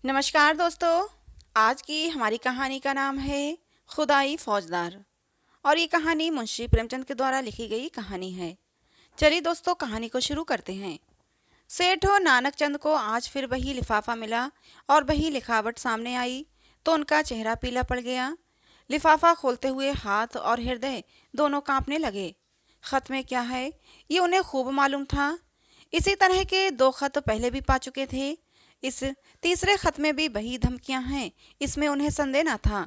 नमस्कार दोस्तों। आज की हमारी कहानी का नाम है खुदाई फौजदार और ये कहानी मुंशी प्रेमचंद के द्वारा लिखी गई कहानी है। चलिए दोस्तों, कहानी को शुरू करते हैं। सेठ और नानक चंद को आज फिर वही लिफाफा मिला और वही लिखावट सामने आई तो उनका चेहरा पीला पड़ गया। लिफाफा खोलते हुए हाथ और हृदय दोनों कांपने लगे। खत में क्या है ये उन्हें खूब मालूम था। इसी तरह के 2 खत पहले भी पा चुके थे। इस तीसरे खत में भी वही धमकियां हैं, इसमें उन्हें संदेह न था।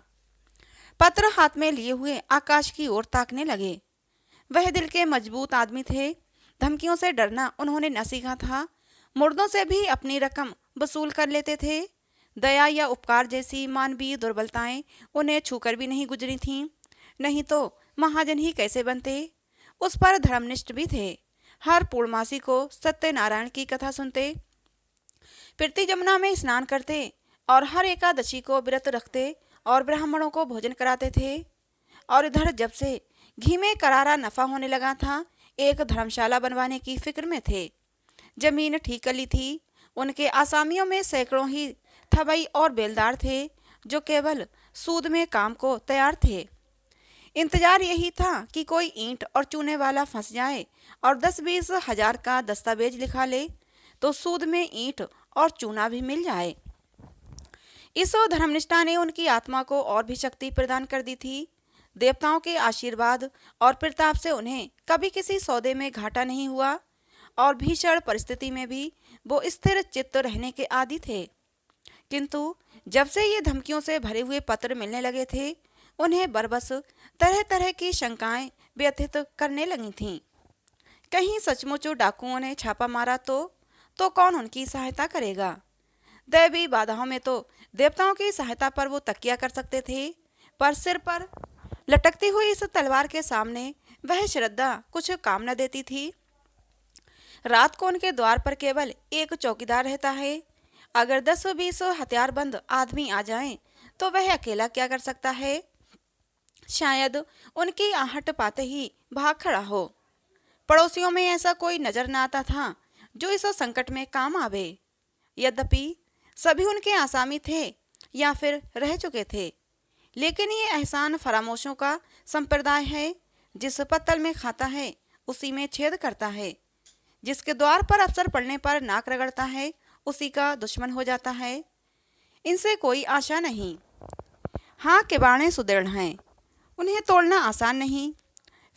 पत्र हाथ में लिए हुए आकाश की ओर ताकने लगे। वह दिल के मजबूत आदमी थे। धमकियों से डरना उन्होंने न सीखा था। मुर्दों से भी अपनी रकम वसूल कर लेते थे। दया या उपकार जैसी मानवीय दुर्बलताएं उन्हें छूकर भी नहीं गुजरी थीं। नहीं तो महाजन ही कैसे बनते। उस पर धर्मनिष्ठ भी थे। हर पूर्णमासी को सत्यनारायण की कथा सुनते, प्रीति जमुना में स्नान करते और हर एकादशी को व्रत रखते और ब्राह्मणों को भोजन कराते थे। और इधर जब से घी में करारा नफा होने लगा था, एक धर्मशाला बनवाने की फिक्र में थे। जमीन ठीक कर ली थी। उनके आसामियों में सैकड़ों ही थबई और बेलदार थे जो केवल सूद में काम को तैयार थे। इंतजार यही था कि कोई ईंट और चूने वाला फंस जाए और 10-20 हजार का दस्तावेज लिखा ले तो सूद में ईंट और चूना भी मिल जाए। इस धर्मनिष्ठा ने उनकी आत्मा को और भी शक्ति प्रदान कर दी थी। देवताओं के आशीर्वाद और प्रताप से उन्हें कभी किसी सौदे में घाटा नहीं हुआ और भीषण परिस्थिति में भी वो स्थिर चित्त रहने के आदी थे। किंतु जब से ये धमकियों से भरे हुए पत्र मिलने लगे थे, उन्हें बरबस तरह तरह की शंकाएं व्यथित करने लगी थीं। कहीं सचमुच डाकुओं ने छापा मारा तो कौन उनकी सहायता करेगा। दैवी बाधाओं में तो देवताओं की सहायता पर वो तकिया कर सकते थे, पर सिर पर लटकती हुई इस तलवार के सामने वह श्रद्धा कुछ काम न देती थी। रात को उनके द्वार पर केवल एक चौकीदार रहता है। अगर 10-20 हथियारबंद आदमी आ जाएं, तो वह अकेला क्या कर सकता है। शायद उनकी आहट पाते ही भाग खड़ा हो। पड़ोसियों में ऐसा कोई नजर न आता था जो इस संकट में काम आवे। यद्यपि सभी उनके आसामी थे या फिर रह चुके थे, लेकिन ये एहसान फरामोशों का संप्रदाय है। जिस पत्तल में खाता है उसी में छेद करता है। जिसके द्वार पर अवसर पड़ने पर नाक रगड़ता है उसी का दुश्मन हो जाता है। इनसे कोई आशा नहीं। हाँ, किवाड़ें सुदृढ़ हैं, उन्हें तोड़ना आसान नहीं।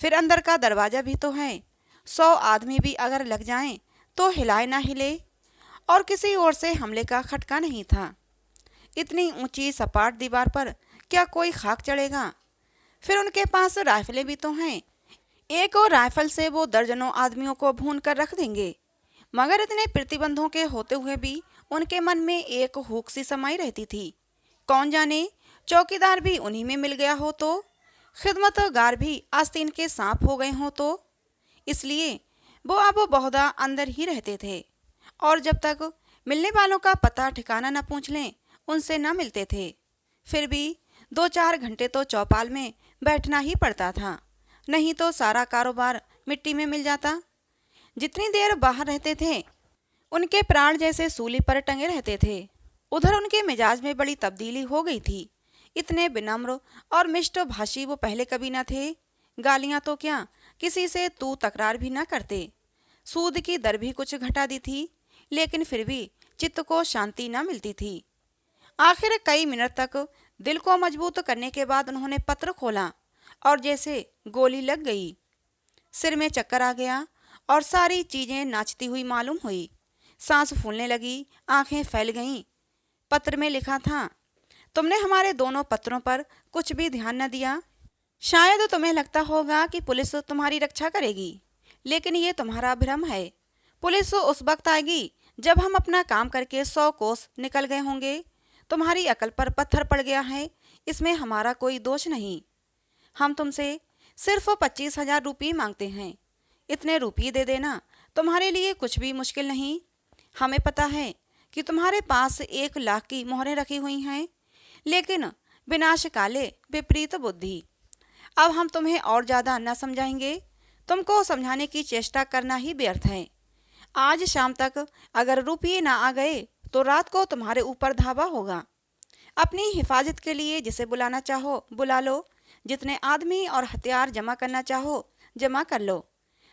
फिर अंदर का दरवाजा भी तो है। 100 आदमी भी अगर लग जाएं तो हिलाए ना हिले। और किसी ओर से हमले का खटका नहीं था। इतनी ऊंची सपाट दीवार पर क्या कोई खाक चढ़ेगा। फिर उनके पास राइफलें भी तो हैं। एक और राइफल से वो दर्जनों आदमियों को भून कर रख देंगे। मगर इतने प्रतिबंधों के होते हुए भी उनके मन में एक हुक सी समाई रहती थी। कौन जाने चौकीदार भी उन्हीं में मिल गया हो तो, खिदमतगार भी आस्तीन के सांप हो गए हों तो। इसलिए वो अब बहुधा अंदर ही रहते थे और जब तक मिलने वालों का पता ठिकाना न पूछ लें उनसे न मिलते थे। फिर भी 2-4 घंटे तो चौपाल में बैठना ही पड़ता था, नहीं तो सारा कारोबार मिट्टी में मिल जाता। जितनी देर बाहर रहते थे उनके प्राण जैसे सूली पर टंगे रहते थे। उधर उनके मिजाज में बड़ी तब्दीली हो गई थी। इतने विनम्र और मिष्ट भाषी वो पहले कभी न थे। गालियां तो क्या, किसी से तू तकरार भी न करते। सूद की दर भी कुछ घटा दी थी, लेकिन फिर भी चित्त को शांति न मिलती थी। आखिर कई मिनट तक दिल को मजबूत करने के बाद उन्होंने पत्र खोला और जैसे गोली लग गई। सिर में चक्कर आ गया और सारी चीजें नाचती हुई मालूम हुई। सांस फूलने लगी, आंखें फैल गईं। पत्र में लिखा था, तुमने हमारे दोनों पत्रों पर कुछ भी ध्यान न दिया। शायद तुम्हें लगता होगा कि पुलिस तुम्हारी रक्षा करेगी, लेकिन ये तुम्हारा भ्रम है। पुलिस उस वक्त आएगी जब हम अपना काम करके 100 कोस निकल गए होंगे। तुम्हारी अकल पर पत्थर पड़ गया है, इसमें हमारा कोई दोष नहीं। हम तुमसे सिर्फ 25,000 रुपये मांगते हैं। इतने रुपये दे देना तुम्हारे लिए कुछ भी मुश्किल नहीं। हमें पता है कि तुम्हारे पास 1 लाख की मोहरें रखी हुई हैं, लेकिन विनाश काले विपरीत बुद्धि। अब हम तुम्हें और ज़्यादा न समझाएंगे। तुमको समझाने की चेष्टा करना ही व्यर्थ है। आज शाम तक अगर रुपये ना आ गए तो रात को तुम्हारे ऊपर धावा होगा। अपनी हिफाजत के लिए जिसे बुलाना चाहो बुला लो, जितने आदमी और हथियार जमा करना चाहो जमा कर लो।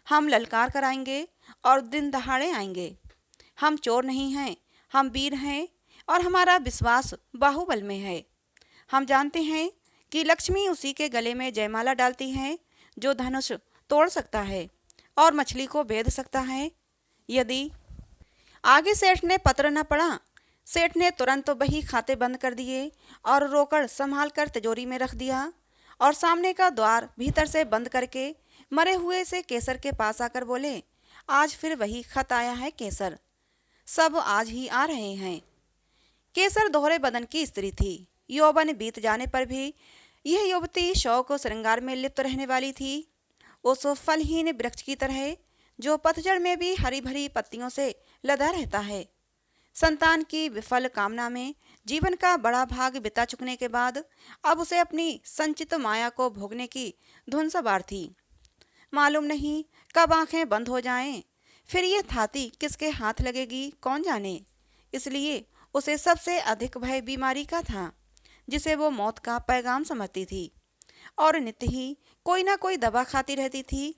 हम ललकार कर आएंगे और दिन दहाड़े आएंगे। हम चोर नहीं हैं, हम वीर हैं और हमारा विश्वास बाहुबल में है। हम जानते हैं कि लक्ष्मी उसी के गले में जयमाला डालती है जो धनुष तोड़ सकता है और मछली को भेद सकता है। यदि आगे सेठ ने पत्र न पढ़ा। सेठ ने तुरंत बही खाते बंद कर दिए और रोकड़ संभाल कर तिजोरी में रख दिया और सामने का द्वार भीतर से बंद करके मरे हुए से केसर के पास आकर बोले, आज फिर वही खत आया है केसर, सब आज ही आ रहे हैं। केसर दोहरे बदन की स्त्री थी। यौवन बीत जाने पर भी यह युवती शौक और श्रृंगार में लिप्त रहने वाली थी। उस फलहीन वृक्ष की तरह जो पतझड़ में भी हरी भरी पत्तियों से लदा रहता है। संतान की विफल कामना में जीवन का बड़ा भाग बिता चुकने के बाद अब उसे अपनी संचित माया को भोगने की धुन सवार थी। मालूम नहीं कब आंखें बंद हो जाएं, फिर ये थाती किसके हाथ लगेगी कौन जाने। इसलिए उसे सबसे अधिक भय बीमारी का था, जिसे वो मौत का पैगाम समझती थी और नित्य ही कोई ना कोई दवा खाती रहती थी।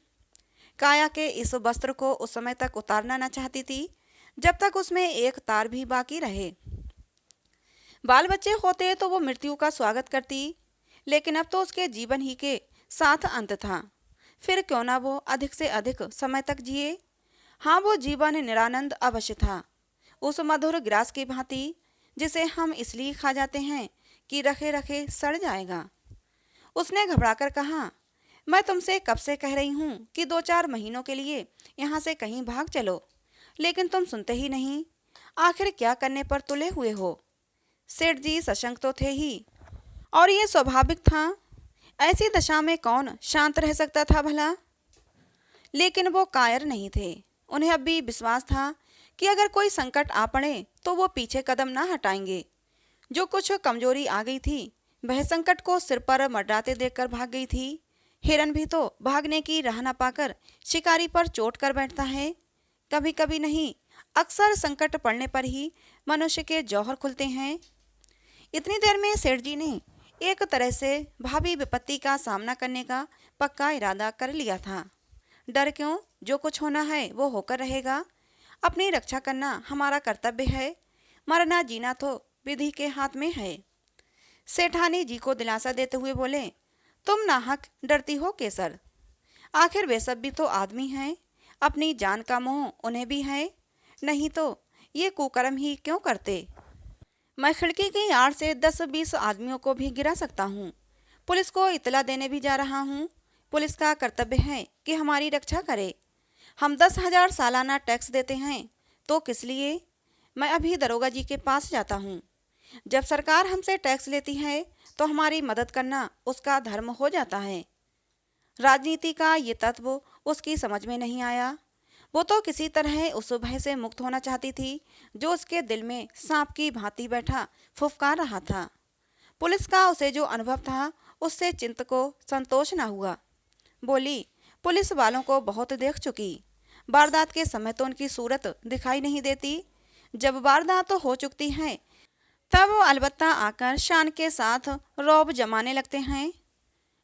काया के इस वस्त्र को उस समय तक उतारना न चाहती थी जब तक उसमें एक तार भी बाकी रहे। बाल बच्चे होते तो वो मृत्यु का स्वागत करती, लेकिन अब तो उसके जीवन ही के साथ अंत था। फिर क्यों ना वो अधिक से अधिक समय तक जिए। हाँ, वो जीवन निरानंद अवश्य था, उस मधुर ग्रास की भांति जिसे हम इसलिए खा जाते हैं कि रखे रखे सड़ जाएगा। उसने घबराकर कहा, मैं तुमसे कब से कह रही हूँ कि 2-4 महीनों के लिए यहाँ से कहीं भाग चलो, लेकिन तुम सुनते ही नहीं। आखिर क्या करने पर तुले हुए हो। सेठ जी सशंक तो थे ही, और ये स्वाभाविक था। ऐसी दशा में कौन शांत रह सकता था भला। लेकिन वो कायर नहीं थे। उन्हें अब भी विश्वास था कि अगर कोई संकट आ पड़े तो वो पीछे कदम ना हटाएंगे। जो कुछ कमजोरी आ गई थी वह संकट को सिर पर मडराते देखकर भाग गई थी। हिरन भी तो भागने की राह न पाकर शिकारी पर चोट कर बैठता है। कभी कभी नहीं, अक्सर संकट पड़ने पर ही मनुष्य के जौहर खुलते हैं। इतनी देर में सेठ जी ने एक तरह से भावी विपत्ति का सामना करने का पक्का इरादा कर लिया था। डर क्यों, जो कुछ होना है वो होकर रहेगा। अपनी रक्षा करना हमारा कर्तव्य है, मरना जीना तो विधि के हाथ में है। सेठानी जी को दिलासा देते हुए बोले, तुम नाहक डरती हो केसर, आखिर वे सब भी तो आदमी हैं, अपनी जान का मोह उन्हें भी है, नहीं तो ये कुकर्म ही क्यों करते। मैं खिड़की की आड़ से 10-20 आदमियों को भी गिरा सकता हूँ। पुलिस को इतला देने भी जा रहा हूँ। पुलिस का कर्तव्य है कि हमारी रक्षा करे। हम 10,000 सालाना टैक्स देते हैं, तो किस लिए। मैं अभी दरोगा जी के पास जाता हूँ। जब सरकार हमसे टैक्स लेती है तो हमारी मदद करना उसका धर्म हो जाता है। राजनीति का ये तत्व उसकी समझ में नहीं आया। वो तो किसी तरह उस भय से मुक्त होना चाहती थी जो उसके दिल में सांप की भांति बैठा फुफकार रहा था। पुलिस का उसे जो अनुभव था उससे चिंत को संतोष न हुआ। बोली, पुलिस वालों को बहुत देख चुकी, वारदात के समय तो उनकी सूरत दिखाई नहीं देती, जब वारदात तो हो चुकती है तब वो अलबत्ता आकर शान के साथ रौब जमाने लगते हैं।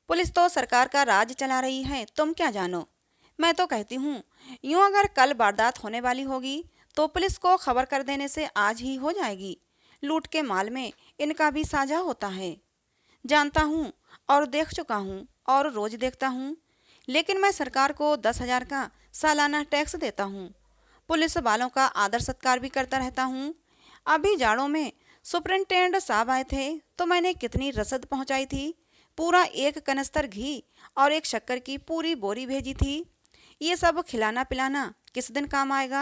पुलिस तो सरकार का राज चला रही है, तुम क्या जानो। मैं तो कहती हूँ यूं अगर कल वारदात होने वाली होगी तो पुलिस को खबर कर देने से आज ही हो जाएगी। लूट के माल में इनका भी साझा होता है, जानता हूँ और देख चुका हूँ और रोज देखता हूँ। लेकिन मैं सरकार को 10,000 का सालाना टैक्स देता हूँ। पुलिस वालों का आदर सत्कार भी करता रहता हूँ। अभी जाड़ों में सुपरिंटेंडेंट साहब आए थे तो मैंने कितनी रसद पहुँचाई थी। पूरा 1 कनस्तर घी और 1 शक्कर की पूरी बोरी भेजी थी। ये सब खिलाना पिलाना किस दिन काम आएगा।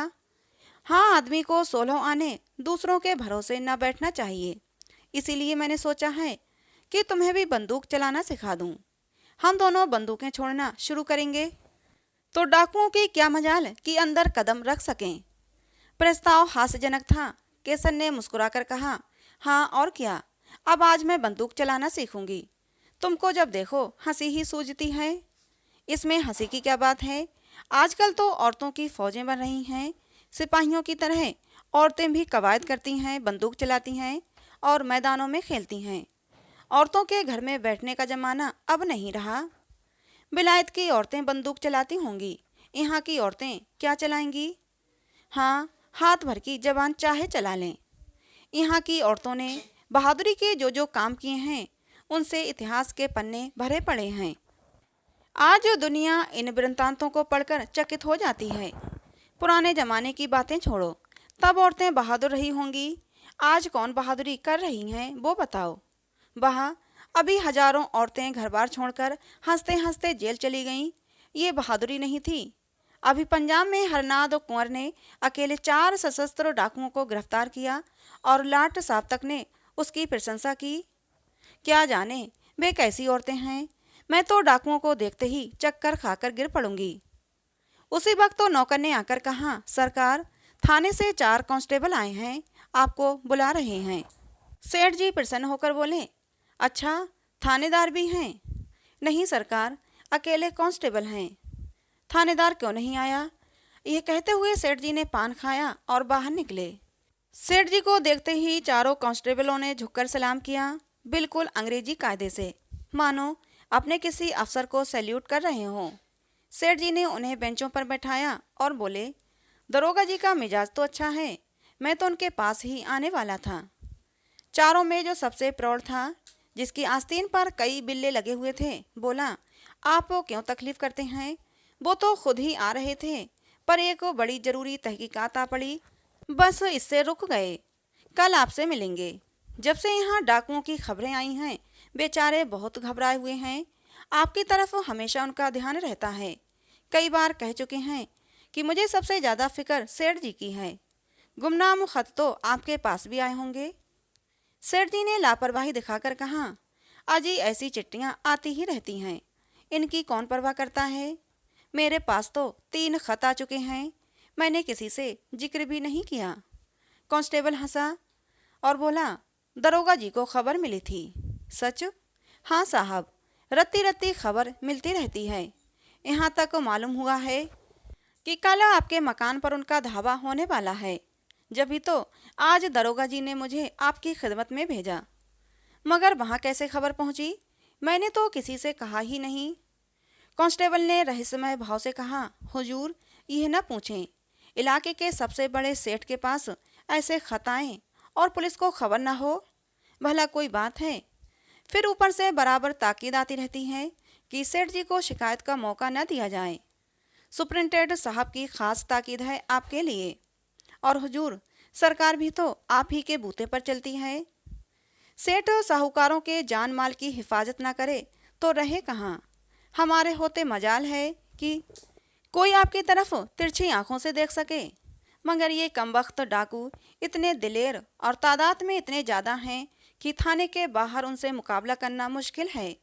हाँ, आदमी को 16 आने दूसरों के भरोसे न बैठना चाहिए। इसीलिए मैंने सोचा है कि तुम्हें भी बंदूक चलाना सिखा दूं। हम दोनों बंदूकें छोड़ना शुरू करेंगे तो डाकुओं की क्या मजाल कि अंदर कदम रख सकें। प्रस्ताव हास्यजनक था। केसर ने मुस्कुराकर कहा, हाँ और क्या, अब आज मैं बंदूक चलाना सीखूंगी। तुमको जब देखो हंसी ही सूझती है। इसमें हंसी की क्या बात है। आजकल तो औरतों की फौजें बन रही हैं सिपाहियों की तरह, औरतें भी कवायद करती हैं, बंदूक चलाती हैं और मैदानों में खेलती हैं। औरतों के घर में बैठने का जमाना अब नहीं रहा। विलायत की औरतें बंदूक चलाती होंगी, यहाँ की औरतें क्या चलाएंगी? हाँ, हाथ भर की जबान चाहे चला लें। यहाँ की औरतों ने बहादुरी के जो जो काम किए हैं, उनसे इतिहास के पन्ने भरे पड़े हैं। आज दुनिया इन वृत्तांतों को पढ़कर चकित हो जाती है। पुराने जमाने की बातें छोड़ो, तब औरतें बहादुर रही होंगी। आज कौन बहादुरी कर रही हैं वो बताओ। वहाँ अभी हजारों औरतें घर बार छोड़कर हंसते हंसते जेल चली गईं। ये बहादुरी नहीं थी। अभी पंजाब में हरनाद कुंवर ने अकेले 4 सशस्त्र डाकुओं को गिरफ्तार किया और लाट साहब तक ने उसकी प्रशंसा की। क्या जाने वे कैसी औरतें हैं। मैं तो डाकुओं को देखते ही चक्कर खाकर गिर पड़ूंगी। उसी वक्त तो नौकर ने आकर कहा, सरकार, थाने से 4 कांस्टेबल आए हैं, आपको बुला रहे हैं। सेठ जी प्रसन्न होकर बोले, अच्छा, थानेदार भी हैं? नहीं सरकार, अकेले कांस्टेबल हैं। थानेदार क्यों नहीं आया? यह कहते हुए सेठ जी ने पान खाया और बाहर निकले। सेठ जी को देखते ही चारों कांस्टेबलों ने झुककर सलाम किया, बिल्कुल अंग्रेजी कायदे से, मानो अपने किसी अफसर को सैल्यूट कर रहे हों। सेठ जी ने उन्हें बेंचों पर बैठाया और बोले, दरोगा जी का मिजाज तो अच्छा है, मैं तो उनके पास ही आने वाला था। चारों में जो सबसे प्रौढ़ था, जिसकी आस्तीन पर कई बिल्ले लगे हुए थे, बोला, आप वो क्यों तकलीफ करते हैं? वो तो खुद ही आ रहे थे, पर एक बड़ी जरूरी तहकीकात आ पड़ी, बस इससे रुक गए। कल आपसे मिलेंगे। जब से यहाँ डाकुओं की खबरें आई हैं, बेचारे बहुत घबराए हुए हैं। आपकी तरफ हमेशा उनका ध्यान रहता है। कई बार कह चुके हैं कि मुझे सबसे ज़्यादा फिक्र सेठ जी की है। गुमनाम खत तो आपके पास भी आए होंगे। सेठ जी ने लापरवाही दिखाकर कहा, अजी ऐसी चिट्ठियाँ आती ही रहती हैं, इनकी कौन परवाह करता है। मेरे पास तो 3 खत आ चुके हैं, मैंने किसी से जिक्र भी नहीं किया। कांस्टेबल हंसा और बोला, दरोगा जी को खबर मिली थी? सच? हाँ साहब, रत्ती रत्ती खबर मिलती रहती है। यहाँ तक मालूम हुआ है कि कल आपके मकान पर उनका धावा होने वाला है। जब भी तो आज दरोगा जी ने मुझे आपकी खिदमत में भेजा। मगर वहाँ कैसे खबर पहुँची? मैंने तो किसी से कहा ही नहीं। कांस्टेबल ने रहस्यमय भाव से कहा, हुजूर, यह न पूछें, इलाके के सबसे बड़े सेठ के पास ऐसे खत आए और पुलिस को खबर न हो, भला कोई बात है? फिर ऊपर से बराबर ताकीद आती रहती है कि सेठ जी को शिकायत का मौका न दिया जाए। सुपरिंटेंडेंट साहब की खास ताकीद है आपके लिए। और हुजूर, सरकार भी तो आप ही के बूते पर चलती है। सेठ साहूकारों के जान माल की हिफाजत न करे तो रहे कहाँ? हमारे होते मजाल है कि कोई आपकी तरफ तिरछी आंखों से देख सके। मगर ये कमबख्त डाकू इतने दिलेर और तादाद में इतने ज़्यादा हैं कि थाने के बाहर उनसे मुकाबला करना मुश्किल है।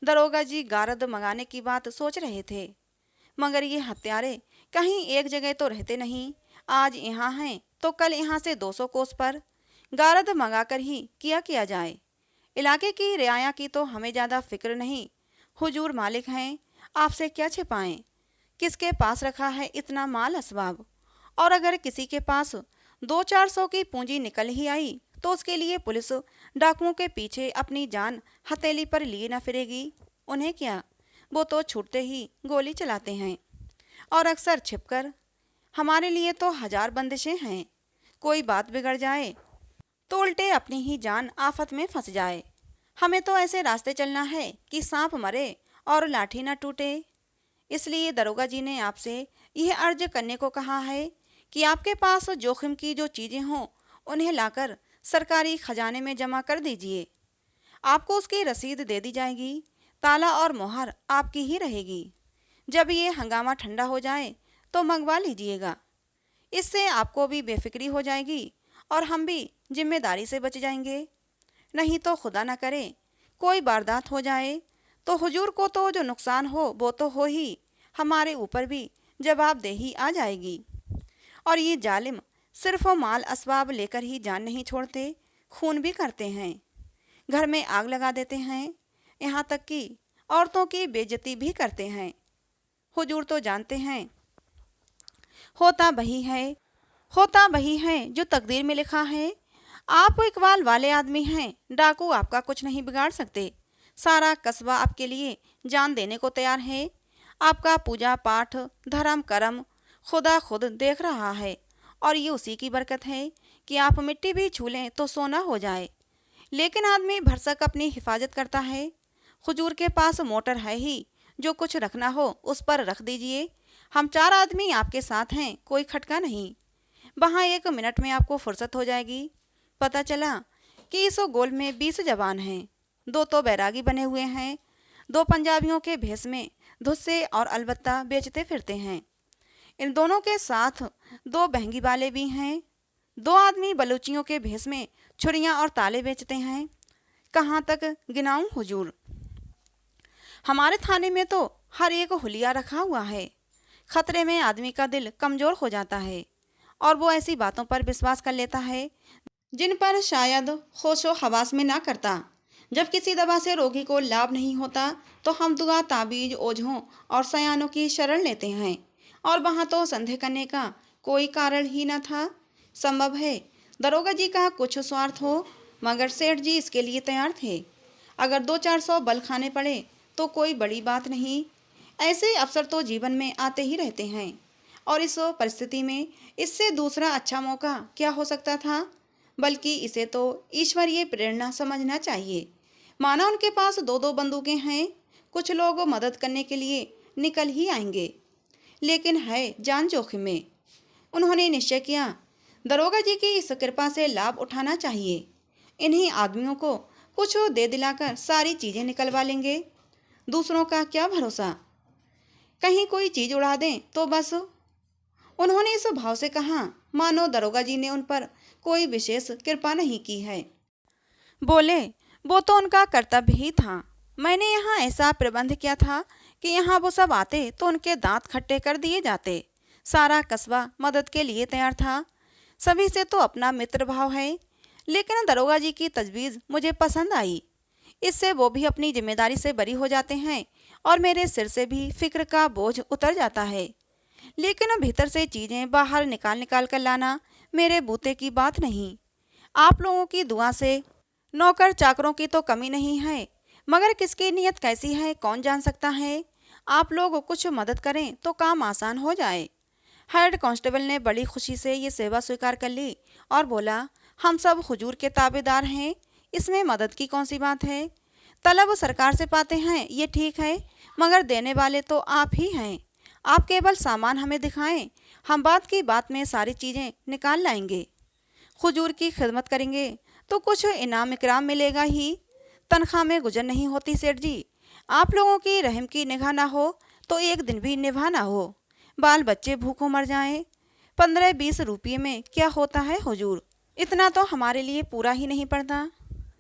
दरोगा जी गारद मंगाने की बात सोच रहे थे, मगर ये हत्यारे कहीं एक जगह तो रहते नहीं। आज यहाँ हैं तो कल यहाँ से 200 कोस पर। गारद मंगाकर ही किया जाए। इलाके की रियाया की तो हमें ज़्यादा फिक्र नहीं। हुजूर मालिक हैं, आपसे क्या छिपाएं। किसके पास रखा है इतना माल असबाब? और अगर किसी के पास 200-400 की पूंजी निकल ही आई तो उसके लिए पुलिस डाकुओं के पीछे अपनी जान हथेली पर लिए न फिरेगी। उन्हें क्या, वो तो छूटते ही गोली चलाते हैं और अक्सर छिपकर। हमारे लिए तो 1000 बंदिशें हैं। कोई बात बिगड़ जाए तो उल्टे अपनी ही जान आफत में फंस जाए। हमें तो ऐसे रास्ते चलना है कि सांप मरे और लाठी न टूटे। इसलिए दरोगा जी ने आपसे यह अर्ज करने को कहा है कि आपके पास जोखिम की जो चीज़ें हों उन्हें लाकर सरकारी खजाने में जमा कर दीजिए। आपको उसकी रसीद दे दी जाएगी। ताला और मोहर आपकी ही रहेगी। जब ये हंगामा ठंडा हो जाए तो मंगवा लीजिएगा। इससे आपको भी बेफिक्री हो जाएगी और हम भी जिम्मेदारी से बच जाएंगे। नहीं तो खुदा न करे कोई वारदात हो जाए तो हुजूर को तो जो नुकसान हो वो तो हो ही, हमारे ऊपर भी जवाबदेही आ जाएगी। और ये जालिम सिर्फ माल असबाब लेकर ही जान नहीं छोड़ते, खून भी करते हैं, घर में आग लगा देते हैं, यहाँ तक कि औरतों की बेइज्जती भी करते हैं। हुजूर तो जानते हैं होता वही है। होता वही है जो तकदीर में लिखा है। आप इकबाल वाले आदमी हैं, डाकू आपका कुछ नहीं बिगाड़ सकते। सारा कस्बा आपके लिए जान देने को तैयार है। आपका पूजा पाठ, धर्म कर्म खुदा खुद देख रहा है, और ये उसी की बरकत है कि आप मिट्टी भी छू लें तो सोना हो जाए। लेकिन आदमी भरसक अपनी हिफाजत करता है। हुजूर के पास मोटर है ही, जो कुछ रखना हो उस पर रख दीजिए। हम 4 आदमी आपके साथ हैं, कोई खटका नहीं। वहाँ 1 मिनट में आपको फुर्सत हो जाएगी। पता चला कि इस गोल में 20 जवान हैं। 2 तो बैरागी बने हुए हैं, 2 पंजाबियों के भेष में धुस्से और अलबत्ता बेचते फिरते हैं। इन दोनों के साथ 2 बहंगी वाले भी हैं। 2 आदमी बलूचियों के भेष में छुरियां और ताले बेचते हैं। कहाँ तक गिनाऊं हुजूर? हमारे थाने में तो हर एक हुलिया रखा हुआ है। खतरे में आदमी का दिल कमजोर हो जाता है, और वो ऐसी बातों पर विश्वास कर लेता है जिन पर शायद होशो हवास में ना करता। जब किसी दवा से रोगी को लाभ नहीं होता तो हम दुआ ताबीज ओझों और सयानों की शरण लेते हैं, और वहाँ तो संदेह करने का कोई कारण ही न था। संभव है दरोगा जी का कुछ स्वार्थ हो, मगर सेठ जी इसके लिए तैयार थे। अगर 200-400 बल खाने पड़े तो कोई बड़ी बात नहीं। ऐसे अवसर तो जीवन में आते ही रहते हैं, और इस परिस्थिति में इससे दूसरा अच्छा मौका क्या हो सकता था? बल्कि इसे तो ईश्वरीय प्रेरणा समझना चाहिए। माना उनके पास 2-2 बंदूकें हैं, कुछ लोग मदद करने के लिए निकल ही आएंगे, लेकिन है जान जोखिम में। उन्होंने निश्चय किया दरोगा जी की इस कृपा से लाभ उठाना चाहिए। इन्हीं आदमियों को कुछ दे दिलाकर सारी चीजें निकलवा लेंगे। दूसरों का क्या भरोसा, कहीं कोई चीज उड़ा दें तो बस। उन्होंने इस भाव से कहा मानो दरोगा जी ने उन पर कोई विशेष कृपा नहीं की है। बोले वो तो उनका कर्तव्य ही था। मैंने यहाँ ऐसा प्रबंध किया था कि यहाँ वो सब आते तो उनके दांत खट्टे कर दिए जाते। सारा कस्बा मदद के लिए तैयार था। सभी से तो अपना मित्र भाव है, लेकिन दरोगा जी की तजवीज़ मुझे पसंद आई। इससे वो भी अपनी जिम्मेदारी से बरी हो जाते हैं, और मेरे सिर से भी फिक्र का बोझ उतर जाता है। लेकिन भीतर से चीज़ें बाहर निकाल निकाल कर लाना मेरे बूते की बात नहीं। आप लोगों की दुआ से नौकर चाकरों की तो कमी नहीं है, मगर किसकी नीयत कैसी है कौन जान सकता है। आप लोग कुछ मदद करें तो काम आसान हो जाए। हेड कांस्टेबल ने बड़ी खुशी से ये सेवा स्वीकार कर ली और बोला हम सब हुजूर के ताबेदार हैं, इसमें मदद की कौन सी बात है। तलब सरकार से पाते हैं ये ठीक है, मगर देने वाले तो आप ही हैं। आप केवल सामान हमें दिखाएं, हम बात की बात में सारी चीज़ें निकाल लाएंगे। हुजूर की खिदमत करेंगे तो कुछ इनाम इकराम मिलेगा ही। तनख्वाह में गुजर नहीं होती सेठ जी। आप लोगों की रहम की निगाह ना हो तो एक दिन भी निभा ना हो, बाल बच्चे भूखों मर जाएं। 15-20 रुपये में क्या होता है हुजूर, इतना तो हमारे लिए पूरा ही नहीं पड़ता।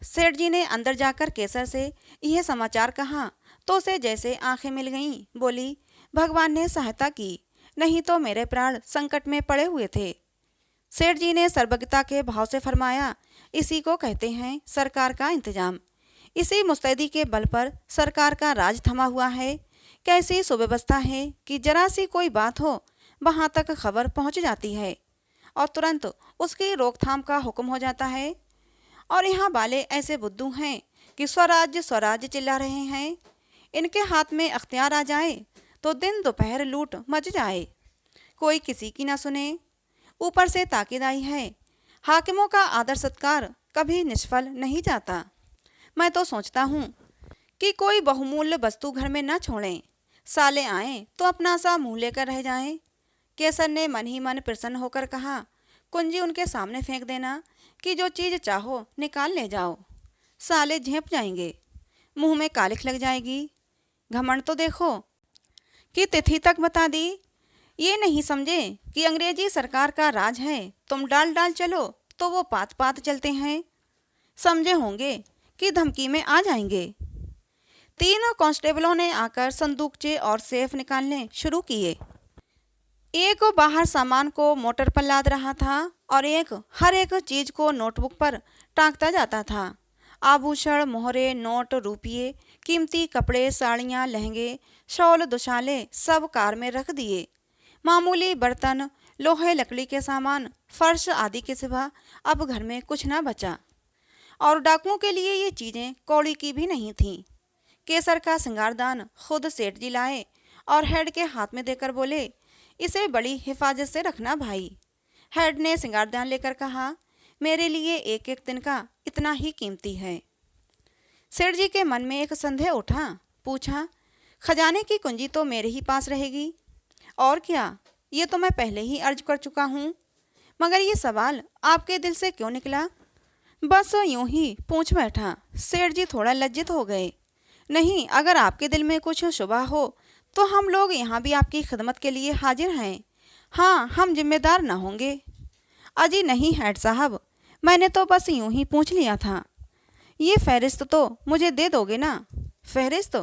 सेठ जी ने अंदर जाकर केसर से यह समाचार कहा तो उसे जैसे आंखें मिल गईं। बोली भगवान ने सहायता की, नहीं तो मेरे प्राण संकट में पड़े हुए थे। सेठ जी ने सर्वज्ञता के भाव से फरमाया इसी को कहते हैं सरकार का इंतजाम। इसी मुस्तैदी के बल पर सरकार का राज थमा हुआ है। कैसी सुव्यवस्था है कि जरा सी कोई बात हो वहाँ तक खबर पहुँच जाती है, और तुरंत उसकी रोकथाम का हुक्म हो जाता है। और यहाँ वाले ऐसे बुद्धू हैं कि स्वराज्य स्वराज्य चिल्ला रहे हैं। इनके हाथ में अख्तियार आ जाए तो दिन दोपहर लूट मच जाए, कोई किसी की ना सुने। ऊपर से ताकीद आई है हाकिमों का आदर सत्कार कभी निष्फल नहीं जाता। मैं तो सोचता हूँ कि कोई बहुमूल्य वस्तु घर में न छोड़ें, साले आएं तो अपना सा मुँह लेकर रह जाएं। केसर ने मन ही मन प्रसन्न होकर कहा कुंजी उनके सामने फेंक देना कि जो चीज़ चाहो निकाल ले जाओ। साले झेप जाएंगे, मुंह में कालिख लग जाएगी। घमंड तो देखो कि तिथि तक बता दी। ये नहीं समझे कि अंग्रेजी सरकार का राज है, तुम डाल डाल चलो तो वो पात पात चलते हैं। समझे होंगे कि धमकी में आ जाएंगे। 3 कांस्टेबलों ने आकर संदूकचे और सेफ निकालने शुरू किए। एक बाहर सामान को मोटर पर लाद रहा था और एक हर एक चीज को नोटबुक पर टांगता जाता था। आभूषण, मोहरे, नोट, रुपये, कीमती कपड़े, साड़ियाँ, लहंगे, शॉल, दुशाले सब कार में रख दिए। मामूली बर्तन, लोहे लकड़ी के सामान, फर्श आदि के सिवा अब घर में कुछ न बचा। और डाकुओं के लिए ये चीजें कौड़ी की भी नहीं थीं। केसर का श्रृंगारदान खुद सेठ जी लाए और हेड के हाथ में देकर बोले, इसे बड़ी हिफाजत से रखना भाई। हेड ने श्रृंगारदान लेकर कहा, मेरे लिए एक एक दिन का इतना ही कीमती है। सेठ जी के मन में एक संदेह उठा। पूछा, खजाने की कुंजी तो मेरे ही पास रहेगी। और क्या, ये तो मैं पहले ही अर्ज कर चुका हूँ, मगर ये सवाल आपके दिल से क्यों निकला? बस यूं ही पूछ बैठा। सेठ जी थोड़ा लज्जित हो गए। नहीं, अगर आपके दिल में कुछ शुबा हो तो हम लोग यहाँ भी आपकी खिदमत के लिए हाजिर हैं। हाँ, हम जिम्मेदार न होंगे। अजी नहीं हेड साहब, मैंने तो बस यूं ही पूछ लिया था। ये फहरिस्त तो मुझे दे दोगे ना? फहरिस्त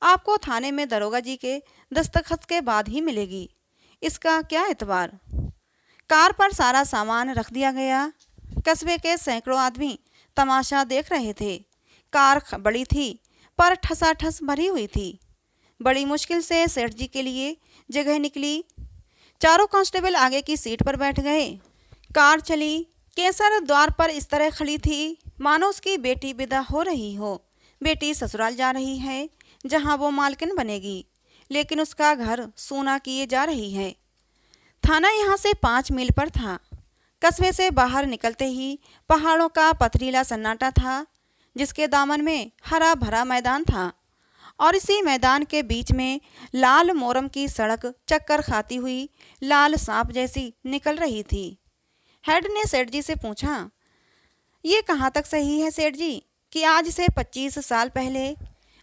आपको थाने में दरोगा जी के दस्तखत के बाद ही मिलेगी। इसका क्या एतबार? कार पर सारा सामान रख दिया गया। कस्बे के सैकड़ों आदमी तमाशा देख रहे थे। कार बड़ी थी पर ठसाठस भरी हुई थी। बड़ी मुश्किल से सेठ जी के लिए जगह निकली। चारों कांस्टेबल आगे की सीट पर बैठ गए। कार चली। केसर द्वार पर इस तरह खड़ी थी मानो उसकी बेटी विदा हो रही हो। बेटी ससुराल जा रही है जहां वो मालकिन बनेगी, लेकिन उसका घर सूना किए जा रही है। थाना यहाँ से 5 मील पर था। कस्बे से बाहर निकलते ही पहाड़ों का पथरीला सन्नाटा था, जिसके दामन में हरा भरा मैदान था और इसी मैदान के बीच में लाल मोरम की सड़क चक्कर खाती हुई लाल सांप जैसी निकल रही थी। हेड ने सेठ जी से पूछा, ये कहाँ तक सही है सेठ जी कि आज से 25 साल पहले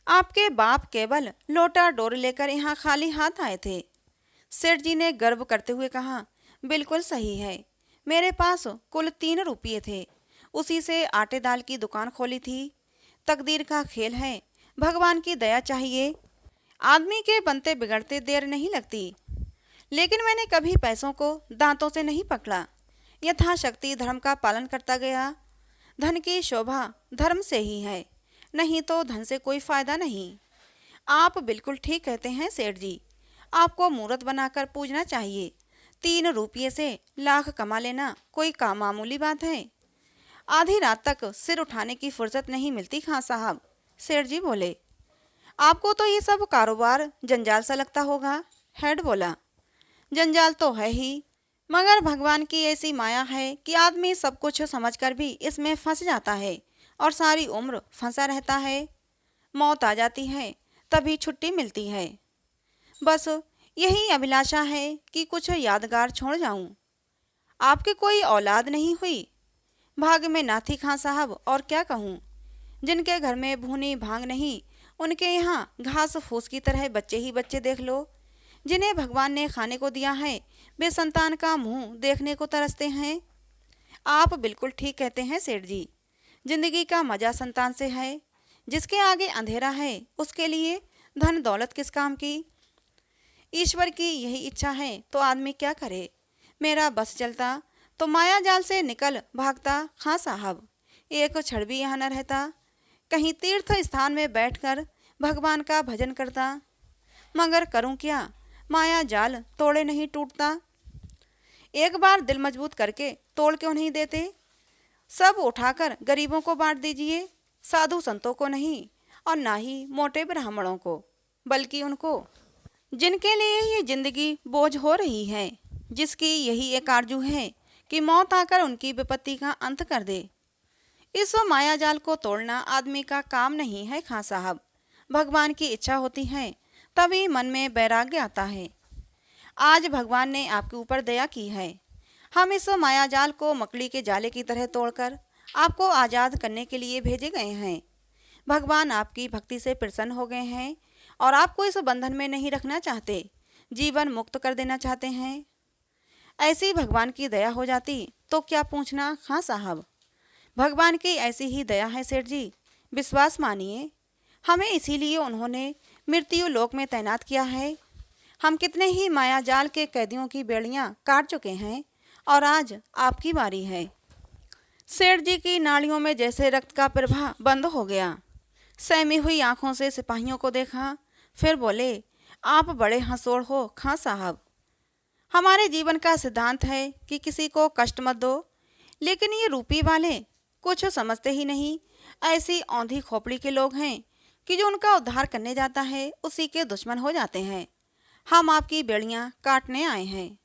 आपके बाप केवल लोटा डोर लेकर यहाँ खाली हाथ आए थे? सेठ जी ने गर्व करते हुए कहा, बिल्कुल सही है। मेरे पास कुल 3 रुपये थे, उसी से आटे दाल की दुकान खोली थी। तकदीर का खेल है, भगवान की दया चाहिए। आदमी के बनते बिगड़ते देर नहीं लगती। लेकिन मैंने कभी पैसों को दांतों से नहीं पकड़ा, यथाशक्ति धर्म का पालन करता गया। धन की शोभा धर्म से ही है, नहीं तो धन से कोई फायदा नहीं। आप बिल्कुल ठीक कहते हैं सेठ जी, आपको मूर्त बनाकर पूजना चाहिए। 3 रुपये से लाख कमा लेना कोई काम मामूली बात है। आधी रात तक सिर उठाने की फुर्सत नहीं मिलती खां साहब। सेठ जी बोले, आपको तो ये सब कारोबार जंजाल सा लगता होगा। हेड बोला, जंजाल तो है ही, मगर भगवान की ऐसी माया है कि आदमी सब कुछ समझकर भी इसमें फंस जाता है और सारी उम्र फंसा रहता है। मौत आ जाती है तभी छुट्टी मिलती है। बस यही अभिलाषा है कि कुछ यादगार छोड़ जाऊं। आपकी कोई औलाद नहीं हुई? भाग्य में ना थी खां साहब, और क्या कहूँ। जिनके घर में भूनी भांग नहीं, उनके यहाँ घास फूस की तरह बच्चे ही बच्चे देख लो। जिन्हें भगवान ने खाने को दिया है वे संतान का मुंह देखने को तरसते हैं। आप बिल्कुल ठीक कहते हैं सेठ जी, जिंदगी का मजा संतान से है। जिसके आगे अंधेरा है उसके लिए धन दौलत किस काम की। ईश्वर की यही इच्छा है तो आदमी क्या करे। मेरा बस चलता तो माया जाल से निकल भागता खां साहब, एक क्षण भी यहाँ न रहता। कहीं तीर्थ स्थान में बैठकर भगवान का भजन करता, मगर करूं क्या, माया जाल तोड़े नहीं टूटता। एक बार दिल मजबूत करके तोड़ क्यों नहीं देते। सब उठाकर गरीबों को बांट दीजिए, साधु संतों को नहीं और ना ही मोटे ब्राह्मणों को, बल्कि उनको जिनके लिए ये जिंदगी बोझ हो रही है, जिसकी यही एक आरजू है कि मौत आकर उनकी विपत्ति का अंत कर दे। इस माया जाल को तोड़ना आदमी का काम नहीं है खां साहब। भगवान की इच्छा होती है तभी मन में वैराग्य आता है। आज भगवान ने आपके ऊपर दया की है। हम इस माया जाल को मकड़ी के जाले की तरह तोड़कर आपको आज़ाद करने के लिए भेजे गए हैं। भगवान आपकी भक्ति से प्रसन्न हो गए हैं और आपको इस बंधन में नहीं रखना चाहते, जीवन मुक्त कर देना चाहते हैं। ऐसी भगवान की दया हो जाती तो क्या पूछना खां साहब। भगवान की ऐसी ही दया है सेठ जी, विश्वास मानिए। हमें इसीलिए उन्होंने मृत्यु लोक में तैनात किया है। हम कितने ही माया जाल के कैदियों की बेड़ियां काट चुके हैं और आज आपकी बारी है। सेठ जी की नाड़ियों में जैसे रक्त का प्रवाह बंद हो गया। सहमी हुई आंखों से सिपाहियों को देखा, फिर बोले, आप बड़े हंसोड़ हो खां साहब। हमारे जीवन का सिद्धांत है कि किसी को कष्ट मत दो, लेकिन ये रूपी वाले कुछ समझते ही नहीं। ऐसी औंधी खोपड़ी के लोग हैं कि जो उनका उद्धार करने जाता है उसी के दुश्मन हो जाते हैं। हम आपकी बेड़ियां काटने आए हैं।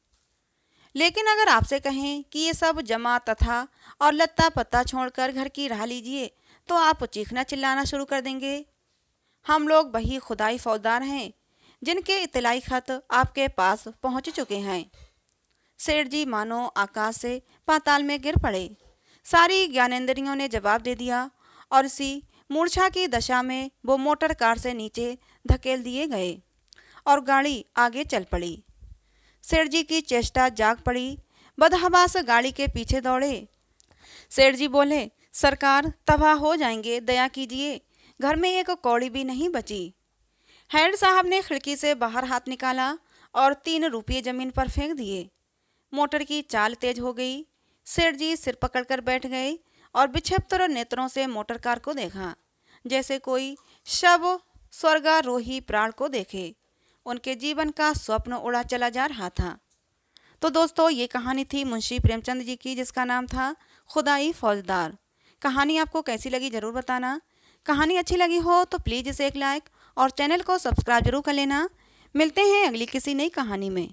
लेकिन अगर आपसे कहें कि ये सब जमा तथा और लत्ता पत्ता छोड़कर घर की राह लीजिए, तो आप चीखना चिल्लाना शुरू कर देंगे। हम लोग वही खुदाई फौजदार हैं जिनके इतलाई खत आपके पास पहुंच चुके हैं। सेठ जी मानो आकाश से पाताल में गिर पड़े। सारी ज्ञानेंद्रियों ने जवाब दे दिया और इसी मूर्छा की दशा में वो मोटर कार से नीचे धकेल दिए गए और गाड़ी आगे चल पड़ी। सेठ जी की चेष्टा जाग पड़ी। बदहवास गाड़ी के पीछे दौड़े। सेठ जी बोले, सरकार तबाह हो जाएंगे, दया कीजिए, घर में एक कौड़ी भी नहीं बची। हेड साहब ने खिड़की से बाहर हाथ निकाला और 3 रुपये जमीन पर फेंक दिए। मोटर की चाल तेज हो गई। सेठ जी सिर पकड़कर बैठ गए और विक्षिप्त नेत्रों से मोटर कार को देखा, जैसे कोई शव स्वर्गारोही प्राण को देखे। उनके जीवन का स्वप्न उड़ा चला जा रहा था। तो दोस्तों, ये कहानी थी मुंशी प्रेमचंद जी की, जिसका नाम था खुदाई फौजदार। कहानी आपको कैसी लगी ज़रूर बताना। कहानी अच्छी लगी हो तो प्लीज़ इसे एक लाइक और चैनल को सब्सक्राइब जरूर कर लेना। मिलते हैं अगली किसी नई कहानी में।